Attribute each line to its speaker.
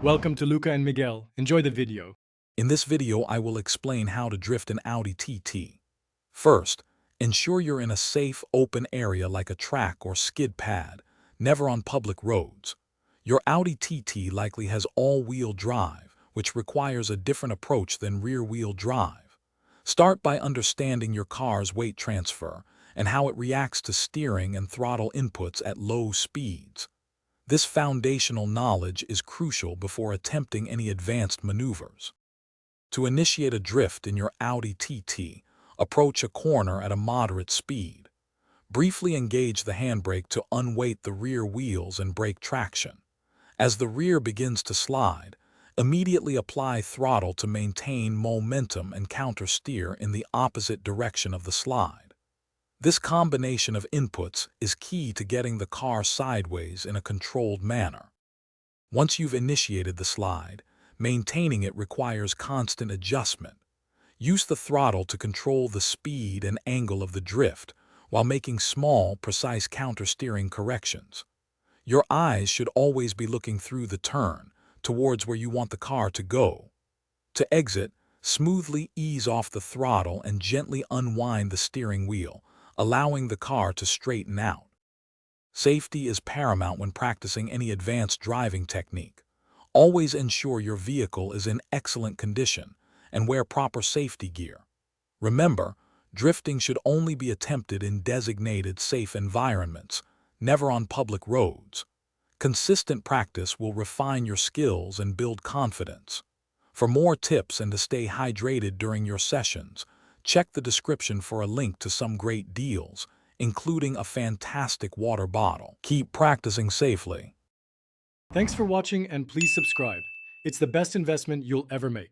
Speaker 1: Welcome to Luca and Miguel. Enjoy the video.
Speaker 2: In this video, I will explain how to drift an Audi TT. First, ensure you're in a safe, open area like a track or skid pad, never on public roads. Your Audi TT likely has all-wheel drive, which requires a different approach than rear-wheel drive. Start by understanding your car's weight transfer and how it reacts to steering and throttle inputs at low speeds. This foundational knowledge is crucial before attempting any advanced maneuvers. To initiate a drift in your Audi TT, approach a corner at a moderate speed. Briefly engage the handbrake to unweight the rear wheels and brake traction. As the rear begins to slide, immediately apply throttle to maintain momentum and countersteer in the opposite direction of the slide. This combination of inputs is key to getting the car sideways in a controlled manner. Once you've initiated the slide, maintaining it requires constant adjustment. Use the throttle to control the speed and angle of the drift while making small, precise countersteering corrections. Your eyes should always be looking through the turn, towards where you want the car to go. To exit, smoothly ease off the throttle and gently unwind the steering wheel, allowing the car to straighten out. Safety is paramount when practicing any advanced driving technique. Always ensure your vehicle is in excellent condition and wear proper safety gear. Remember, drifting should only be attempted in designated safe environments, never on public roads. Consistent practice will refine your skills and build confidence. For more tips and to stay hydrated during your sessions, check the description for a link to some great deals, including a fantastic water bottle. Keep practicing safely.
Speaker 1: Thanks for watching and please subscribe. It's the best investment you'll ever make.